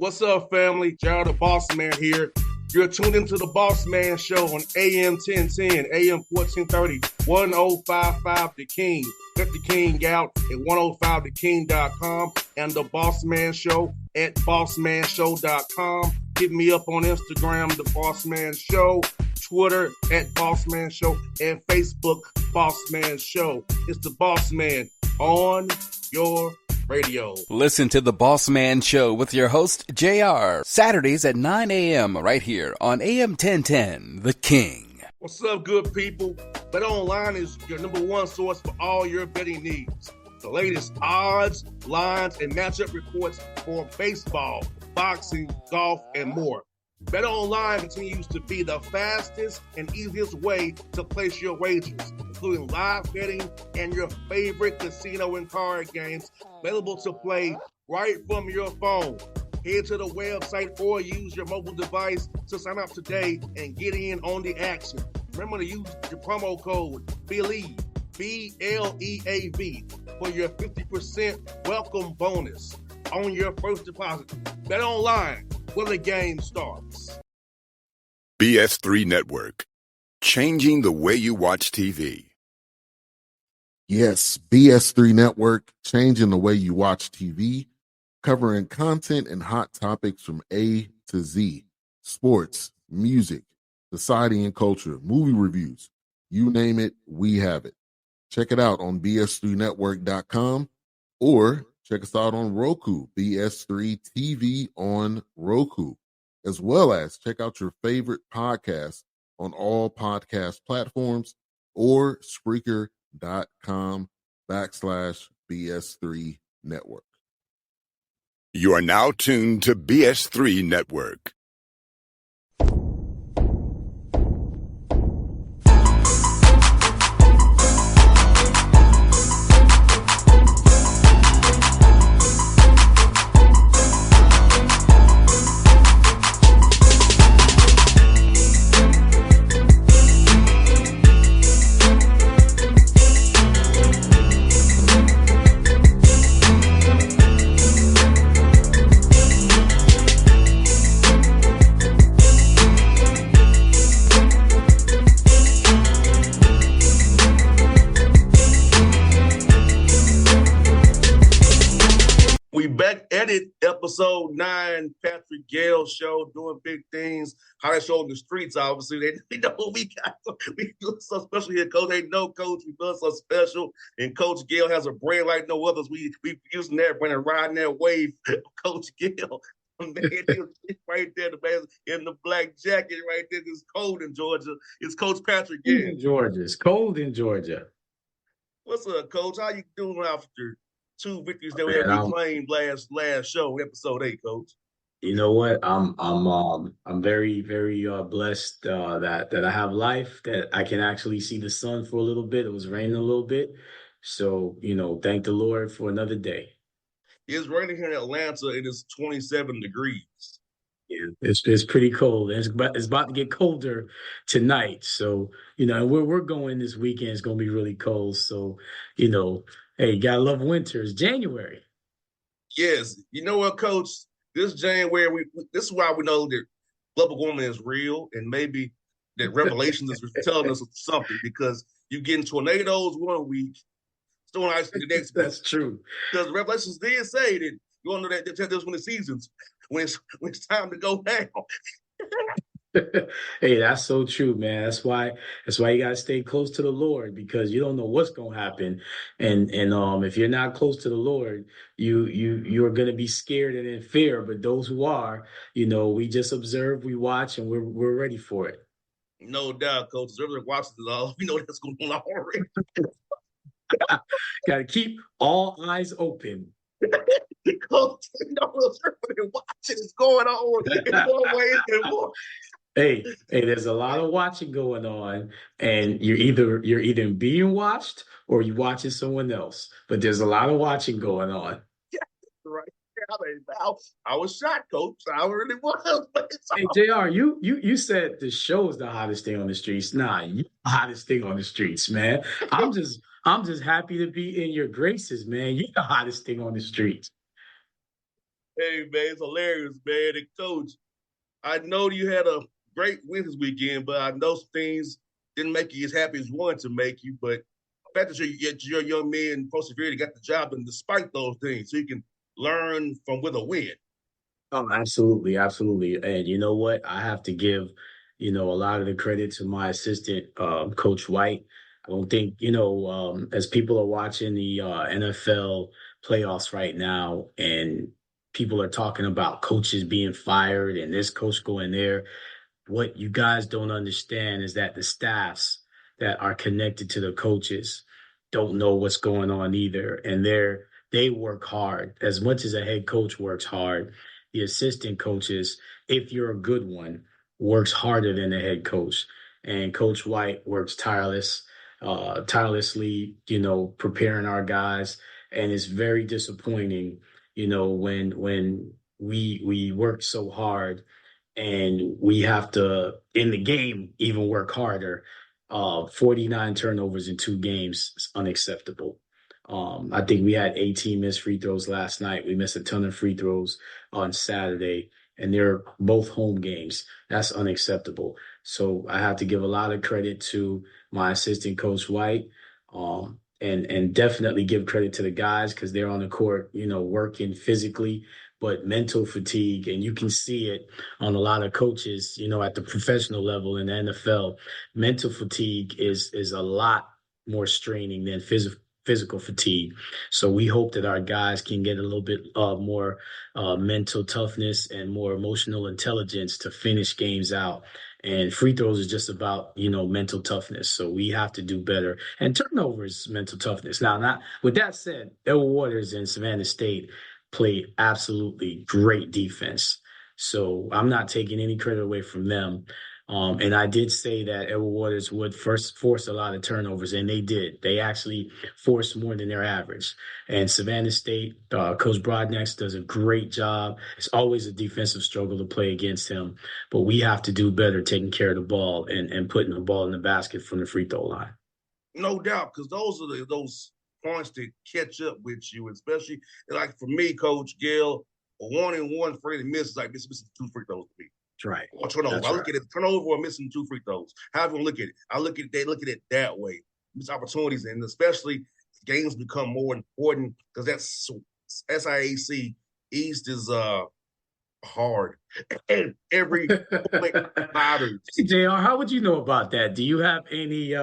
What's up, family? Gerald the Bossman here. You're tuned into the Bossman Show on AM 1010, AM 1430, 1055 The King. Let the King out at 105theking.com and the Bossman Show at bossmanshow.com. Hit me up on Instagram, The Bossman Show, Twitter at Bossman Show, and Facebook, Bossman Show. It's the Bossman on your radio. Listen to the Bossman Show with your host, JR, Saturdays at 9 a.m. right here on AM 1010, The King. What's up, good people? Bet Online is your number one source for all your betting needs. The latest odds, lines, and matchup reports for baseball, boxing, golf, and more. Bet Online continues to be the fastest and easiest way to place your wagers, including live betting and your favorite casino and card games available to play right from your phone. Head to the website or use your mobile device to sign up today and get in on the action. Remember to use your promo code BELIEVE, B-L-E-A-V, for your 50% welcome bonus on your first deposit. Bet Online, where the game starts. BS3 Network, changing the way you watch TV. Yes, BS3 Network, changing the way you watch TV, covering content and hot topics from A to Z, sports, music, society and culture, movie reviews, you name it, we have it. Check it out on bs3network.com or check us out on Roku, BS3 TV on Roku, as well as check out your favorite podcast on all podcast platforms or Spreaker.com/BS3 Network. You are now tuned to BS3 Network. We back at it, episode 9, Patrick Gayle show, doing big things. How they show in the streets, obviously. They know what we got. We do so special here, Coach. They know, Coach, we do so special. And Coach Gayle has a brain like no others. We using that brain and riding that wave. Coach Gayle, man, he's right there, the man in the black jacket right there. It's cold in Georgia. It's Coach Patrick Gayle. In Georgia. It's cold in Georgia. What's up, Coach? How you doing after 2 victories that we had claimed last show, episode 8, Coach? You know what? I'm very, very blessed that I have life, that I can actually see the sun for a little bit. It was raining a little bit. So, thank the Lord for another day. It's raining here in Atlanta. It is 27 degrees. Yeah, it's pretty cold. It's about to get colder tonight. So, and where we're going this weekend is going to be really cold. So, hey, you gotta love winter. It's January. Yes. You know what, Coach? This January, this is why we know that global warming is real, and maybe that Revelations is telling us something, because you getting tornadoes one week, storm ice the next week. That's true. Because Revelations did say that you want to know that this when the seasons, when it's time to go down. Hey, that's so true, man. That's why you gotta stay close to the Lord, because you don't know what's gonna happen. And if you're not close to the Lord, you're gonna be scared and in fear. But those who are, we just observe, we watch, and we're ready for it. No doubt, Coach. Everybody watches it all. We know that's going on already. Gotta keep all eyes open. Coach, everybody watching is going on in more ways than more. Hey, there's a lot of watching going on, and you're either being watched or you're watching someone else. But there's a lot of watching going on. Yeah, right. I was shocked, Coach. I really was. Hey, JR, you said the show is the hottest thing on the streets. Nah, you the hottest thing on the streets, man. I'm just happy to be in your graces, man. You're the hottest thing on the streets. Hey, man, it's hilarious, man. And Coach, I know you had a great win this weekend, but I know some things didn't make you as happy as you wanted to make you. But the fact that your young men persevered and got the job done despite those things, so you can learn from with a win. Oh, absolutely, absolutely. And you know what? I have to give, a lot of the credit to my assistant, Coach White. I don't think, as people are watching the NFL playoffs right now, and people are talking about coaches being fired and this coach going there, what you guys don't understand is that the staffs that are connected to the coaches don't know what's going on either. And they work hard as much as a head coach works hard. The assistant coaches, if you're a good one, works harder than the head coach. And Coach White works tirelessly, preparing our guys. And it's very disappointing, when we work so hard and we have to in the game even work harder. 49 turnovers in 2 games is unacceptable. I think we had 18 missed free throws last night. We missed a ton of free throws on Saturday, and they're both home games. That's unacceptable. So I have to give a lot of credit to my assistant coach White, and definitely give credit to the guys because they're on the court, working physically, but mental fatigue, and you can see it on a lot of coaches, at the professional level in the NFL. Mental fatigue is a lot more straining than physical fatigue. So we hope that our guys can get a little bit more mental toughness and more emotional intelligence to finish games out. And free throws is just about, mental toughness. So we have to do better. And turnovers, mental toughness. Now, not with that said, Edward Waters and Savannah State played absolutely great defense. So I'm not taking any credit away from them. And I did say that Edward Waters would first force a lot of turnovers, and they did. They actually forced more than their average. And Savannah State, Coach Broadnex does a great job. It's always a defensive struggle to play against him, but we have to do better taking care of the ball and putting the ball in the basket from the free throw line. No doubt, because those are those points to catch up with you, especially like for me, Coach Gayle, a 1-and-1 for any miss is like missing 2 free throws to me. That's right. Or turnover. That's I look right. at it turnover or missing 2 free throws. However you look at it, they look at it that way. Missed opportunities, and especially games become more important because that's SIAC East is hard, and every point matters. JR, how would you know about that? Do you have any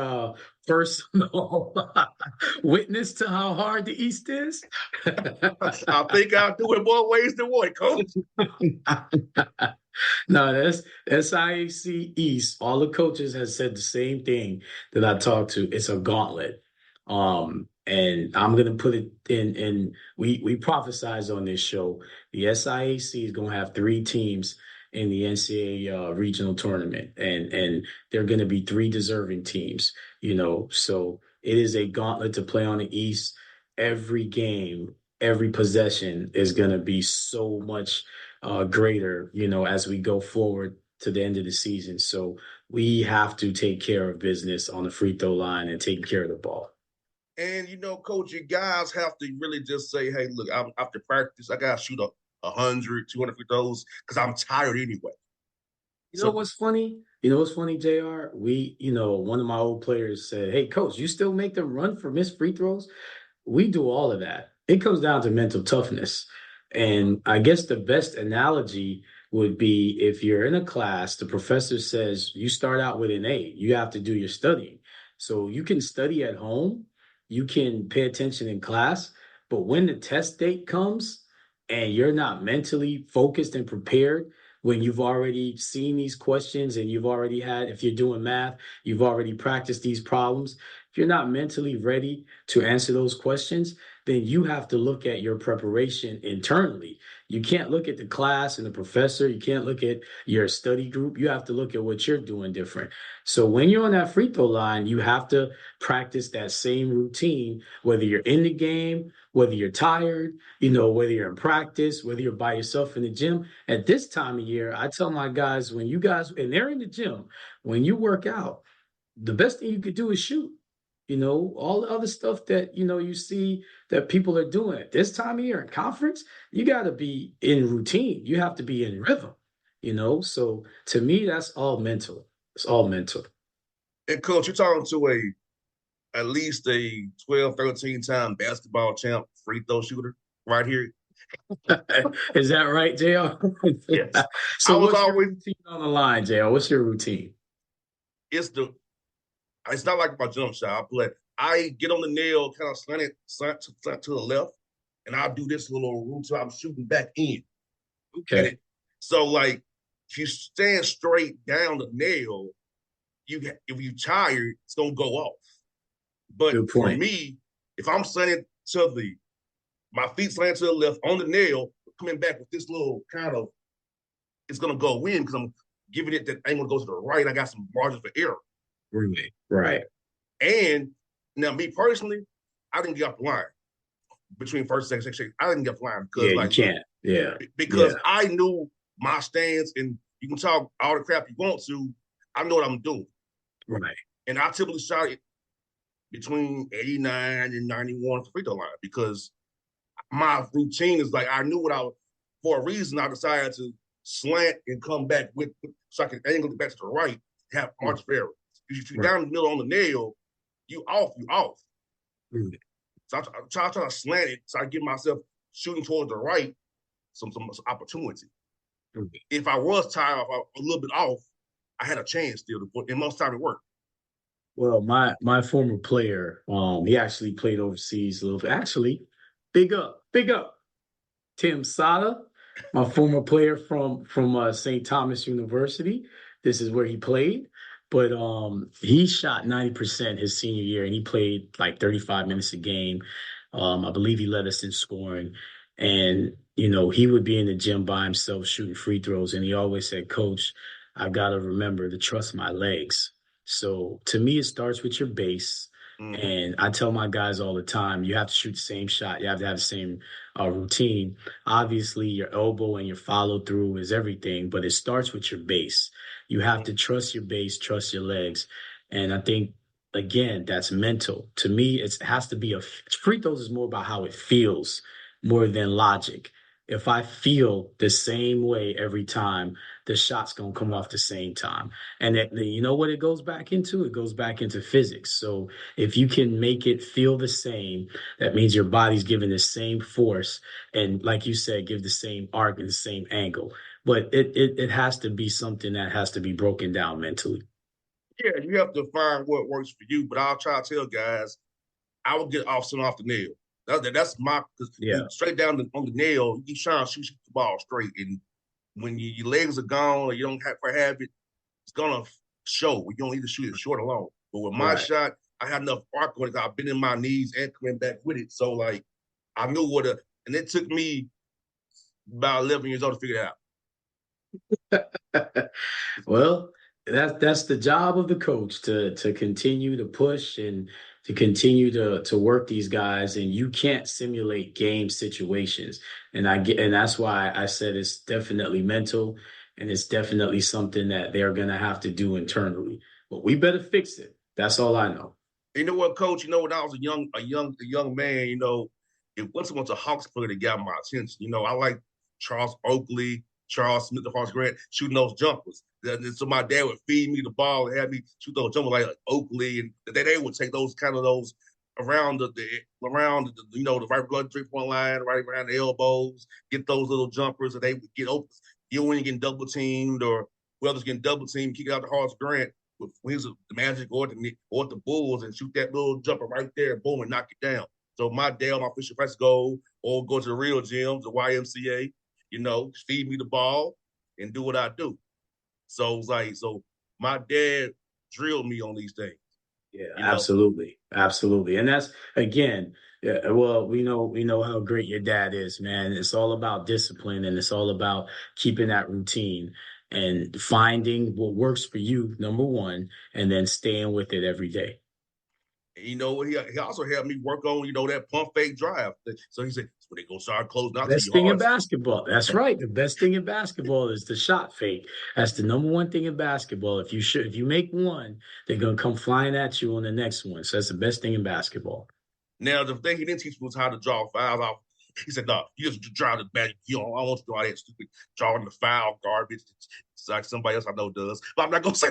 personal witness to how hard the East is? I think I'll do it more ways than one, Coach. No, that's SIAC East. All the coaches have said the same thing that I talked to. It's a gauntlet. And I'm gonna put it in we prophesize on this show. The SIAC is gonna have 3 teams in the NCAA regional tournament, and they're gonna be 3 deserving teams, So it is a gauntlet to play on the East. Every game, every possession is gonna be so much greater, as we go forward to the end of the season. So we have to take care of business on the free throw line and taking care of the ball. And Coach, you guys have to really just say, "Hey, look, I'm after practice. I gotta shoot 100, 200 free throws because I'm tired anyway." You know what's funny? JR? One of my old players said, "Hey, coach, you still make them run for missed free throws?" We do all of that. It comes down to mental toughness. And I guess the best analogy would be if you're in a class, the professor says you start out with an A, you have to do your studying. So you can study at home, you can pay attention in class, but when the test date comes and you're not mentally focused and prepared, when you've already seen these questions and you've already had, if you're doing math, you've already practiced these problems. If you're not mentally ready to answer those questions, then you have to look at your preparation internally. You can't look at the class and the professor. You can't look at your study group. You have to look at what you're doing different. So when you're on that free throw line, you have to practice that same routine, whether you're in the game, whether you're tired, whether you're in practice, whether you're by yourself in the gym. At this time of year, I tell my guys, and they're in the gym, when you work out, the best thing you could do is shoot. all the other stuff that, you see that people are doing at this time of year in conference. You got to be in routine. You have to be in rhythm, So to me, that's all mental. It's all mental. And coach, you're talking to at least a 12, 13-time basketball champ free throw shooter right here. Is that right, JR? Yes. So what's your routine on the line, JR? What's your routine? It's not like my jump shot, but I get on the nail, kind of slant to the left, and I'll do this little routine. I'm shooting back in. Okay. So like, if you stand straight down the nail, if you're tired, it's gonna go off. But for me, if I'm slanting my feet slanted to the left on the nail, coming back with this little kind of, it's gonna go in because I'm giving it that angle to go to the right. I got some margin for error. Really? Right. And now, me personally, I didn't get off the line between first and second. I didn't get off the line because, you can't. Yeah. Because I knew my stance, and you can talk all the crap you want to. I know what I'm doing. Right. And I typically shot it between 89 and 91 free throw line because my routine is like I knew for a reason. I decided to slant and come back so I can angle it back to the right, have margin for error. If you're down the middle on the nail, you off. Mm-hmm. So I try to slant it so I give myself shooting towards the right some opportunity. Mm-hmm. If I was tired, if I was a little bit off, I had a chance still to put, and most time it worked. Well, my former player, he actually played overseas a little bit. Actually, big up, Tim Sada, my former player from St. Thomas University. This is where he played. But he shot 90% his senior year, and he played like 35 minutes a game. I believe he led us in scoring. And, he would be in the gym by himself shooting free throws. And he always said, Coach, I've got to remember to trust my legs. So to me, it starts with your base. Mm-hmm. And I tell my guys all the time, you have to shoot the same shot. You have to have the same routine. Obviously, your elbow and your follow through is everything, but it starts with your base. You have to trust your base, trust your legs. And I think, again, that's mental. To me, it has to be free throws is more about how it feels more than logic. If I feel the same way every time, the shot's going to come off the same time. And you know what it goes back into? It goes back into physics. So if you can make it feel the same, that means your body's giving the same force. And like you said, give the same arc and the same angle. But it has to be something that has to be broken down mentally. Yeah, you have to find what works for you. But I'll try to tell guys, I will get off the nail. That's my, because straight down on the nail, you trying to shoot the ball straight. And when your legs are gone or you don't have it, it's going to show. You don't need to shoot it short or long. But with my shot, I had enough arc on it. I've been in my knees and coming back with it. So, like, I knew and it took me about 11 years old to figure it out. Well, that's the job of the coach to continue to push and to continue to work these guys, and you can't simulate game situations. And that's why I said it's definitely mental, and it's definitely something that they're gonna have to do internally. But we better fix it. That's all I know. You know what, Coach? When I was a young man, it wasn't a Hawks player that got my attention. I like Charles Oakley, Charles Smith, the Hawks grad, shooting those jumpers. So my dad would feed me the ball and have me shoot those jumpers like Oakley, and they would take those around the right blood 3-point line, right around the elbows, get those little jumpers, and they would get open. You when you getting double teamed or whoever's getting double teamed, kick out the Hawks grant with the Magic or the Bulls and shoot that little jumper right there, boom, and knock it down. So my dad on my Fisher Price go or go to the real gyms, the YMCA, feed me the ball and do what I do. So it was like, my dad drilled me on these things. Yeah, absolutely. And that's, again, well, we know how great your dad is, man. It's all about discipline, and it's all about keeping that routine and finding what works for you, number one, and then staying with it every day. You know what? He also helped me work on, that pump fake drive. So he said, when they go start closing out to Best you thing in hard. basketball. That's right. The best thing in basketball is the shot fake. That's the number one thing in basketball. If you make one, they're gonna come flying at you on the next one. So that's the best thing in basketball. Now, the thing he didn't teach me was how to draw fouls off. He said, no, you just drive the back. I want to do all that stupid drawing the foul garbage. It's like somebody else I know does. But I'm not going to say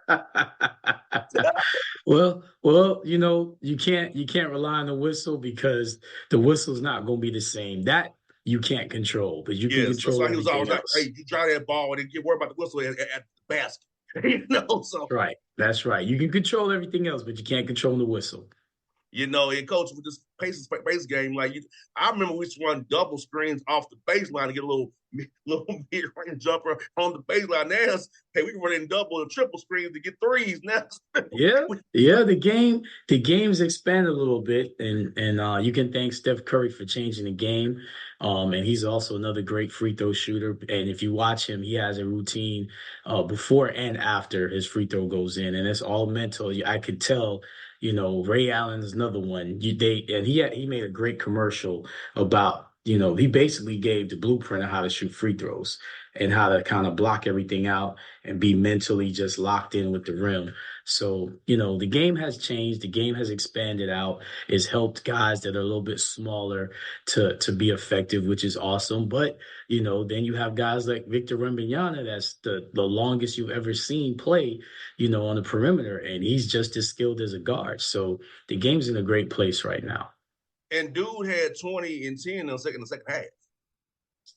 that. Well, you can't rely on the whistle because the whistle's not going to be the same. That you can't control, but you can Yes. That's control why he was always everything like, else. hey, you drive that ball and then get worried about the whistle at the basket. So, Right. That's right. You can control everything else, but you can't control the whistle. and coach with this pace game, I remember we used to run double screens off the baseline to get a little mid-range jumper on the baseline. Now, hey, we can run in double and triple screens to get threes now. Yeah, yeah. The game's expanded a little bit, and you can thank Steph Curry for changing the game. And he's also another great free throw shooter. And if you watch him, he has a routine before and after his free throw goes in, and it's all mental. I could tell. Ray Allen is another one. He made a great commercial about. He basically gave the blueprint of how to shoot free throws and how to kind of block everything out and be mentally just locked in with the rim. So, the game has changed. The game has expanded out. It's helped guys that are a little bit smaller to be effective, which is awesome. But, then you have guys like Victor Wembanyama, that's the longest you've ever seen play, on the perimeter, and he's just as skilled as a guard. So the game's in a great place right now. And dude had 20 and 10 in the second half.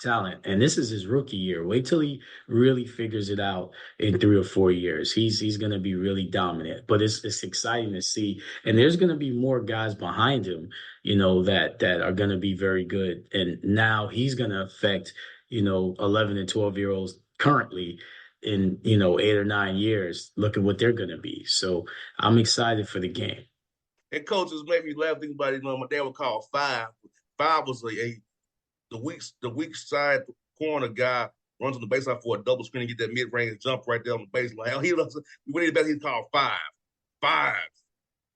Talent, and this is his rookie year. Wait till he really figures it out in 3 or 4 years. He's going to be really dominant. But it's exciting to see, and there's going to be more guys behind him, that are going to be very good. And now he's going to affect 11 and 12-year-olds currently in 8 or 9 years. Look at what they're going to be. So I'm excited for the game. And coaches made me laugh thinking about it. My dad would call five. Five was the weak side corner guy runs on the baseline for a double screen and get that mid-range jump right there on the baseline. When he he'd call five,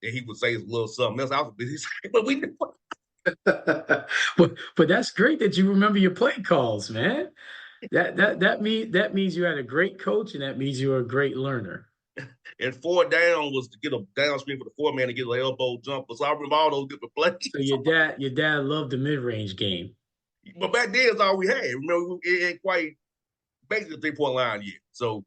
and he would say his little something else. I was busy, but we didn't. but that's great that you remember your play calls, man. That means you had a great coach, and that means you're a great learner. And 4 down was to get a down screen for the 4-man to get an elbow jumper. So I remember all those different plays. So your dad loved the mid-range game. But back then, it's all we had. Remember, it ain't quite basically the 3-point line yet. So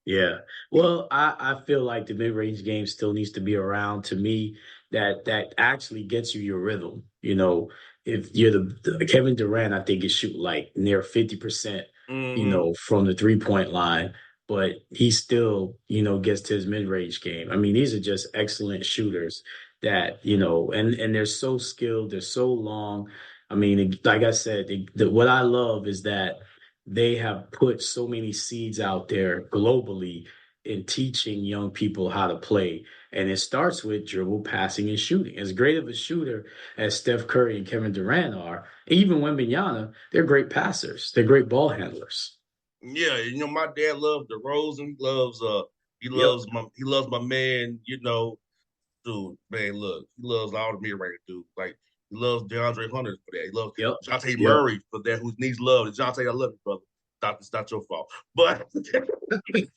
Yeah. Well, I feel like the mid-range game still needs to be around. To me, that actually gets you your rhythm. If you're the Kevin Durant, I think is shoot like near 50%, from the 3-point line, but he still, gets to his mid-range game. I mean, these are just excellent shooters that, and they're so skilled, they're so long. I mean, like I said, what I love is that they have put so many seeds out there globally in teaching young people how to play. And it starts with dribble, passing, and shooting. As great of a shooter as Steph Curry and Kevin Durant are, even Wembanyama, they're great passers. They're great ball handlers. yeah, my dad loved DeRozan. He Yep. loves my man. Dude, man, look, he loves all the mid-range dudes. Like he loves DeAndre Hunter for that. He loves Yep. Jonte Yep. Murray for that, who needs love. And Jonte, I love you, brother. It's not your fault. But he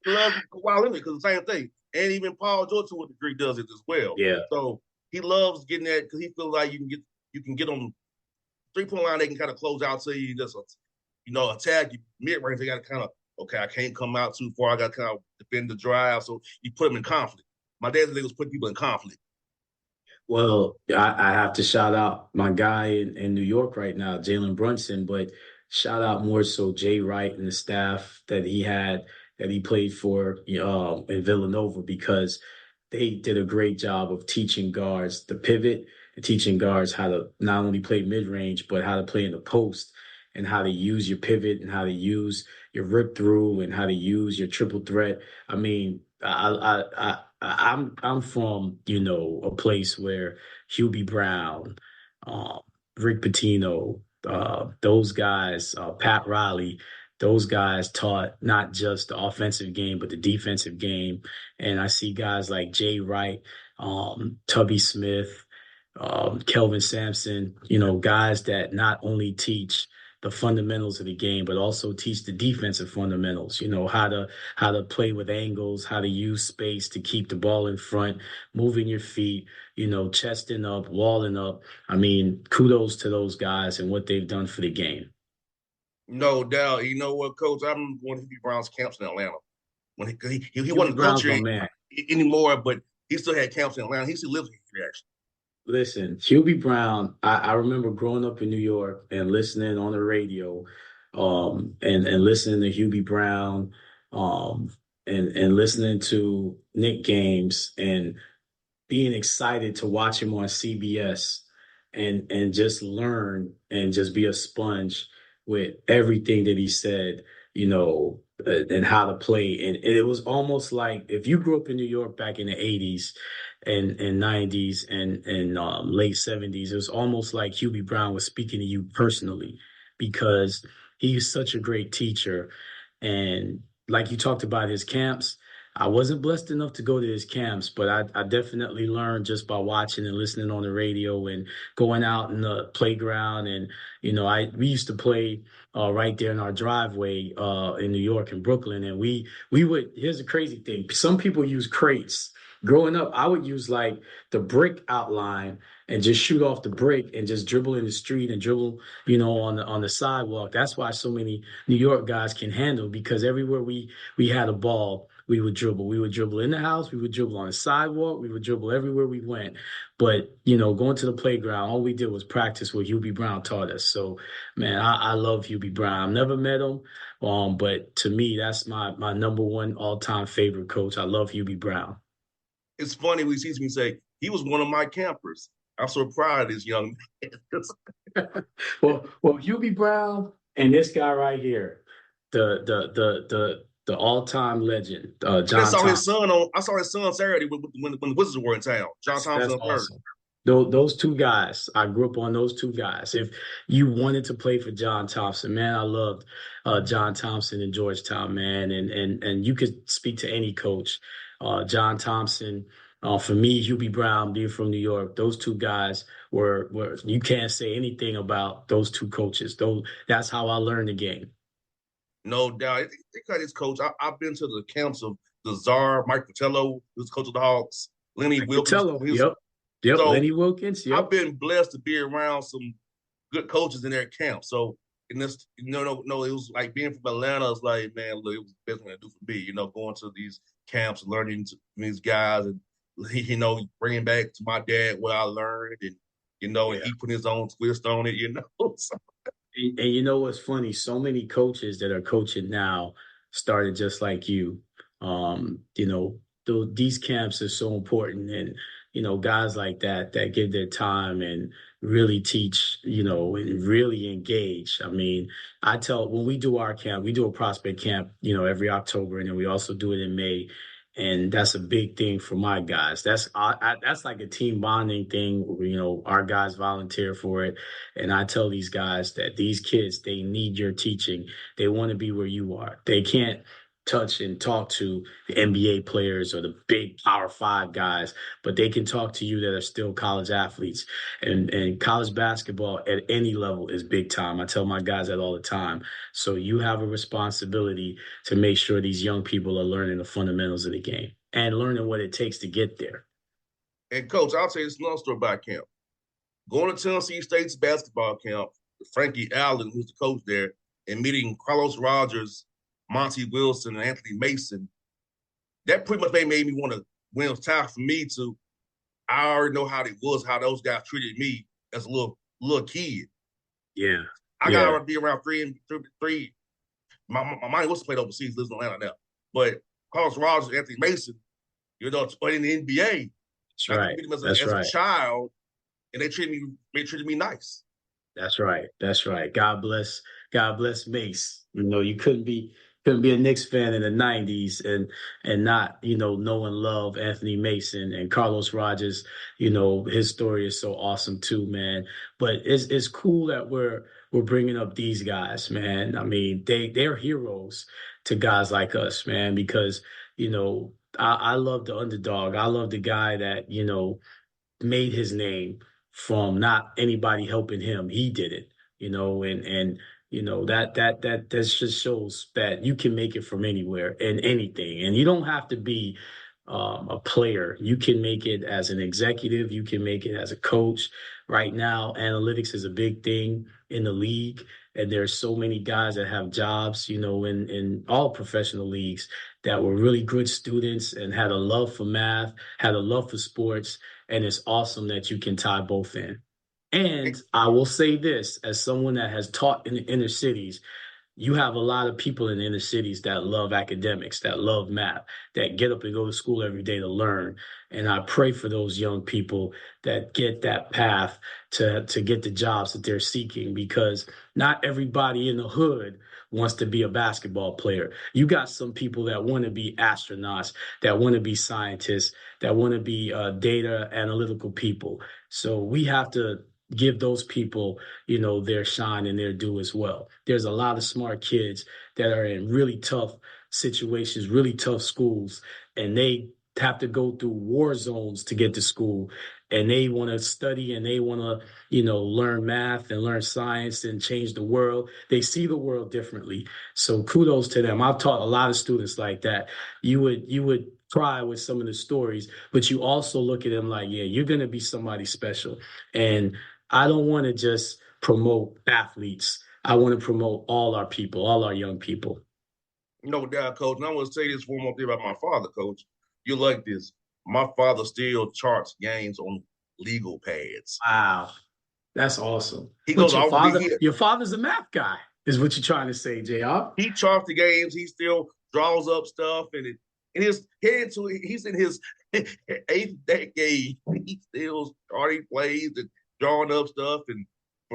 loves Kawhi Leonard because the same thing. And even Paul George to a degree does it as well. Yeah. So he loves getting that because he feels like you can get on 3-point line, they can kind of close out to you, just attack you mid-range. They got to kind of, okay, I can't come out too far. I got to kind of defend the drive. So you put them in conflict. My dad's thing was putting people in conflict. Well, I have to shout out my guy in New York right now, Jalen Brunson, but shout out more so Jay Wright and the staff that he played for in Villanova, because they did a great job of teaching guards the pivot and teaching guards how to not only play mid-range, but how to play in the post and how to use your pivot and how to use your rip through and how to use your triple threat. I mean, I'm from a place where Hubie Brown, um, Rick Pitino, those guys, Pat Riley, those guys taught not just the offensive game, but the defensive game. And I see guys like Jay Wright, Tubby Smith, Kelvin Sampson, guys that not only teach the fundamentals of the game, but also teach the defensive fundamentals, how to play with angles, how to use space to keep the ball in front, moving your feet, chesting up, walling up. I mean, kudos to those guys and what they've done for the game. No doubt. You know what, Coach? I'm going to Hubie Brown's camps in Atlanta. When he wasn't Brown's coaching my man. anymore, but he still had camps in Atlanta. He still lives here, actually. Listen, Hubie Brown, I remember growing up in New York and listening on the radio, and listening to Hubie Brown, and listening to Nick games and being excited to watch him on CBS and just learn and just be a sponge with everything that he said, and how to play. And it was almost like if you grew up in New York back in the 80s and 90s and late 70s, it was almost like Hubie Brown was speaking to you personally because he's such a great teacher. And like you talked about his camps, I wasn't blessed enough to go to his camps, but I definitely learned just by watching and listening on the radio and going out in the playground. And, we used to play right there in our driveway in New York and Brooklyn. And we would, here's the crazy thing. Some people use crates. Growing up, I would use like the brick outline and just shoot off the brick and just dribble in the street and dribble, on the sidewalk. That's why so many New York guys can handle, because everywhere we had a ball, we would dribble. We would dribble in the house. We would dribble on the sidewalk. We would dribble everywhere we went. But, going to the playground, all we did was practice what Hubie Brown taught us. So, man, I love Hubie Brown. I've never met him, but to me, that's my number one all-time favorite coach. I love Hubie Brown. It's funny when he sees me say, he was one of my campers. I'm so proud of this young man. well, Hubie Brown and this guy right here, the all-time legend, John I saw Thompson. his son Saturday when the Wizards were in town. John Thompson That's III. awesome. Those two guys, I grew up on those two guys. If you wanted to play for John Thompson, man, I loved John Thompson in Georgetown, man. And you could speak to any coach. John Thompson, for me, Hubie Brown, being from New York, those two guys were you can't say anything about those two coaches. That's how I learned the game. No doubt. They got his coach. I've been to the camps of the Czar, Mike Fratello, who's coach of the Hawks, Lenny Wilkins. Yep, so Lenny Wilkins. Yep. I've been blessed to be around some good coaches in their camp. So in this, no, it was like being from Atlanta. It's like, man, look, it was the best thing to do for me. Going to these camps, learning from these guys, and bringing back to my dad what I learned, and and he put his own twist on it. So. And you know what's funny? So many coaches that are coaching now started just like you. These camps are so important, and guys like that give their time and really teach, and really engage. I mean, when we do our camp, we do a prospect camp, every October, and then we also do it in May. And that's a big thing for my guys. That's like a team bonding thing. Our guys volunteer for it. And I tell these guys that these kids, they need your teaching. They want to be where you are. They can't touch and talk to the NBA players or the big Power 5 guys, but they can talk to you that are still college athletes. And college basketball at any level is big time. I tell my guys that all the time. So you have a responsibility to make sure these young people are learning the fundamentals of the game and learning what it takes to get there. And Coach, I'll tell you this another story about camp. Going to Tennessee State's basketball camp, Frankie Allen, who's the coach there, and meeting Carlos Rogers, Monty Wilson, and Anthony Mason, that pretty much made me want to, when it was time for me to, I already know how those guys treated me as a little kid. Yeah. I got to be around three. My mind was played overseas, lives in Atlanta now. But Carlos Rogers and Anthony Mason, playing in the NBA. That's right. As a child, and they treated me nice. That's right. God bless Mace. You couldn't be a Knicks fan in the 90s and not, know and love Anthony Mason and Carlos Rogers. His story is so awesome too, man. But it's cool that we're we're bringing up these guys, man. I mean, they're heroes to guys like us, man, because, I love the underdog. I love the guy that, made his name from not anybody helping him. He did it, and that just shows that you can make it from anywhere and anything. And you don't have to be a player. You can make it as an executive. You can make it as a coach. Right now, analytics is a big thing in the league, and there's so many guys that have jobs, in all professional leagues that were really good students and had a love for math, had a love for sports, and it's awesome that you can tie both in. And I will say this, as someone that has taught in the inner cities, you have a lot of people in the inner cities that love academics, that love math, that get up and go to school every day to learn. And I pray for those young people that get that path to get the jobs that they're seeking, because not everybody in the hood wants to be a basketball player. You got some people that want to be astronauts, that want to be scientists, that want to be data analytical people. So we have to give those people, their shine and their due as well. There's a lot of smart kids that are in really tough situations, really tough schools, and they have to go through war zones to get to school. And they want to study and they want to, learn math and learn science and change the world. They see the world differently. So kudos to them. I've taught a lot of students like that. You would cry with some of the stories, but you also look at them like, yeah, you're going to be somebody special. And I don't want to just promote athletes. I want to promote all our people, all our young people. No doubt, Coach. And I want to say this one more thing about my father, Coach. You like this. My father still charts games on legal pads. Wow, that's awesome. He But goes all the your father's a math guy, is what you're trying to say, JR. He charts the games. He still draws up stuff, and in his head to he's in his eighth decade. He still starting plays and drawing up stuff and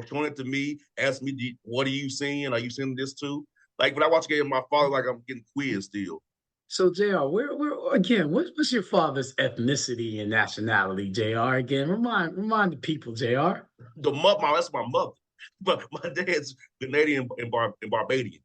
showing it to me. Ask me, "What are you seeing? Are you seeing this too?" Like when I watch a game, my father like I'm getting quizzed still. So, JR, where again? What's your father's ethnicity and nationality, JR? Again, remind the people, JR. That's my mother, but my dad's Canadian and Barbadian.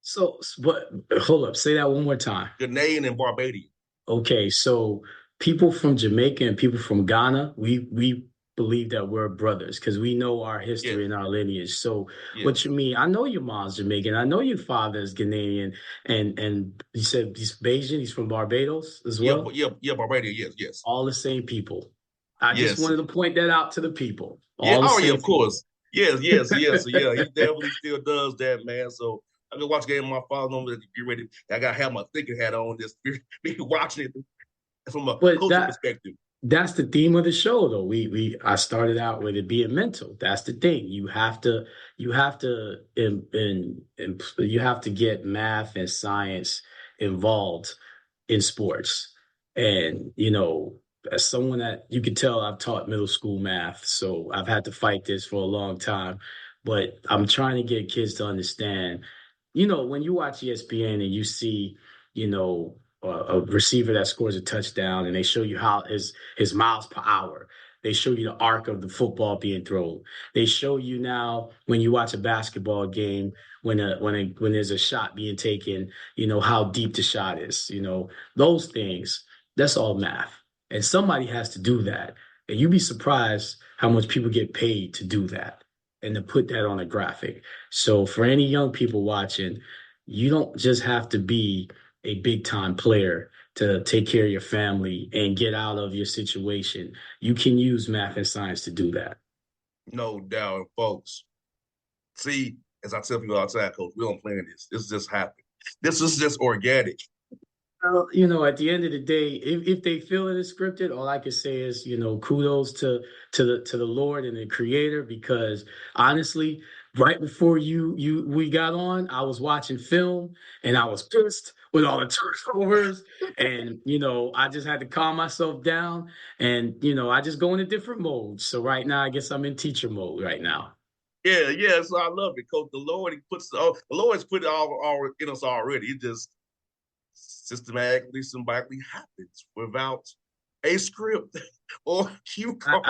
So, but hold up, say that one more time. Ghanaian and Barbadian. Okay, so people from Jamaica and people from Ghana, we believe that we're brothers because we know our history and our lineage. So what you mean? I know your mom's Jamaican. I know your father is Ghanaian, and you said he's Bayesian. He's from Barbados as well. Yeah, Barbadian. Yes. All the same people. I just wanted to point that out to the people. Of course. Yes. So, yeah, he definitely still does that, man. So I can watch a game with my father on to get ready. I gotta have my thinking hat on this. Be watching it from a cultural perspective. That's the theme of the show, though. I started out with it being mental. That's the thing. You have to get math and science involved in sports. And as someone that you can tell, I've taught middle school math, so I've had to fight this for a long time. But I'm trying to get kids to understand. When you watch ESPN and you see, a receiver that scores a touchdown and they show you how his miles per hour. They show you the arc of the football being thrown. They show you now when you watch a basketball game, when there's a shot being taken, how deep the shot is, those things. That's all math. And somebody has to do that. And you'd be surprised how much people get paid to do that and to put that on a graphic. So for any young people watching, you don't just have to be a big time player to take care of your family and get out of your situation. You can use math and science to do that. No doubt, folks. See, as I tell people outside, Coach, we don't plan this. This just happened. This is just organic. Well, at the end of the day, if they feel it is scripted, all I can say is, kudos to the Lord and the Creator, because honestly, right before we got on, I was watching film and I was pissed with all the turnovers, and I just had to calm myself down, and I just go into different modes. So right now, I guess I'm in teacher mode right now. Yeah. So I love it, Coach. The Lord has put it all in us already. It just systematically, symbolically happens without a script or cue cards.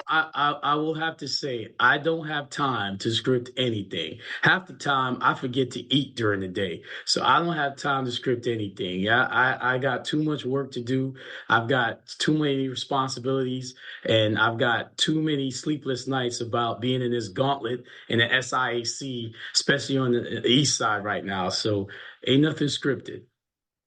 I will have to say I don't have time to script anything. Half the time I forget to eat during the day. So I don't have time to script anything. Yeah, I got too much work to do. I've got too many responsibilities and I've got too many sleepless nights about being in this gauntlet in the SIAC, especially on the east side right now. So ain't nothing scripted.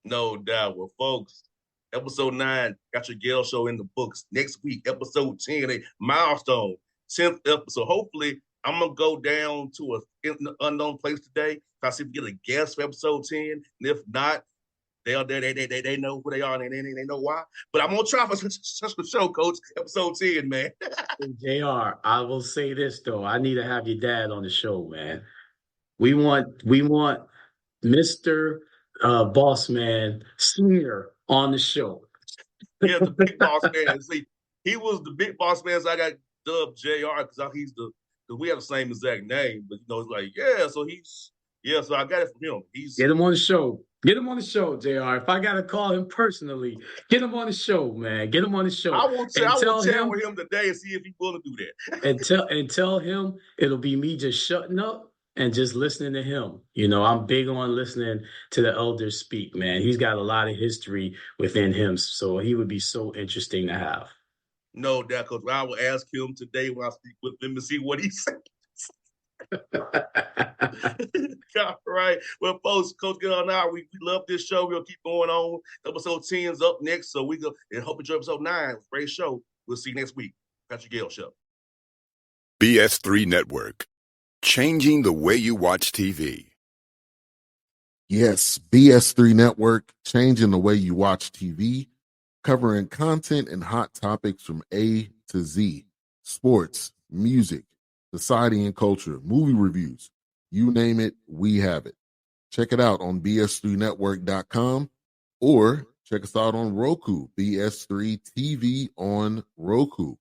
No doubt. Well, folks, episode 9 got your Gayle show in the books. Next week, episode 10, a milestone, 10th episode. Hopefully, I'm gonna go down to an unknown place today. Try to see if we get a guest for episode 10. And if not, they know who they are and they know why. But I'm gonna try for such a show, Coach. Episode 10, man. JR, I will say this though. I need to have your dad on the show, man. We want Mr. Bossman Senior on the show. Yeah, the big boss man. See, he was the big boss man, so I got dubbed JR because because we have the same exact name. But it's like, so I got it from him. Get him on the show. Get him on the show, JR. If I gotta call him personally, get him on the show, man. Get him on the show. I will chat with him today and see if he's willing to do that. and tell him it'll be me just shutting up and just listening to him. You know, I'm big on listening to the elders speak, man. He's got a lot of history within him, so he would be so interesting to have. No doubt, because I will ask him today when I speak with him to see what he says. All right. Well, folks, Coach Gayle and I, we love this show. We'll keep going on. Episode 10 is up next, so we go and hope you enjoy episode 9. Great show. We'll see you next week. Got your Gayle show. BS3 Network. Changing the way you watch TV. Yes, BS3 Network, changing the way you watch TV, covering content and hot topics from A to Z. Sports, music, society and culture, movie reviews. You name it, we have it. Check it out on bs3network.com or check us out on Roku, BS3 TV on Roku,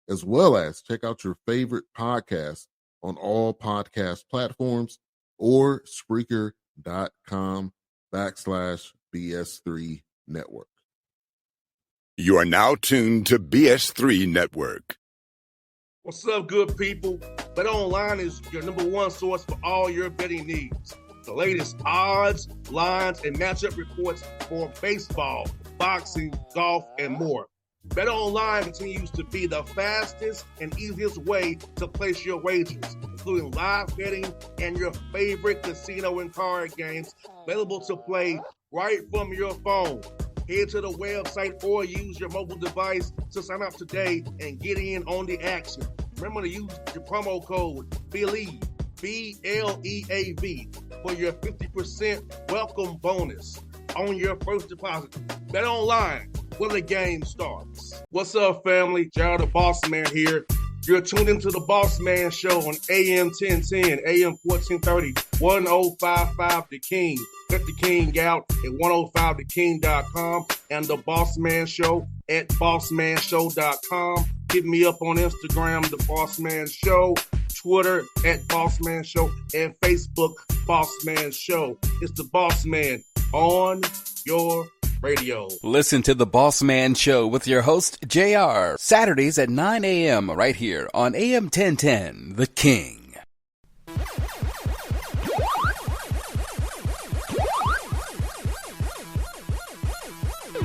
as well as check out your favorite podcast on all podcast platforms or Spreaker.com/BS3 Network. You are now tuned to BS3 Network. What's up, good people? Bet Online is your number one source for all your betting needs. The latest odds, lines, and matchup reports for baseball, boxing, golf, and more. Bet Online continues to be the fastest and easiest way to place your wagers, including live betting and your favorite casino and card games available to play right from your phone. Head to the website or use your mobile device to sign up today and get in on the action. Remember to use your promo code BELIEVE, BLEAV, for your 50% welcome bonus on your first deposit. Bet Online, where the game starts. What's up, family? Gerald the Bossman here. You're tuned into the Bossman Show on AM 1010, AM 1430, 1055 The King. Check The King out at 105theking.com and the Bossman Show at bossmanshow.com. Hit me up on Instagram, The Bossman Show, Twitter at Bossman Show, and Facebook, Bossman Show. It's the Bossman on your radio. Listen to The Bossman Show with your host, JR, Saturdays at 9 a.m. right here on AM 1010, The King.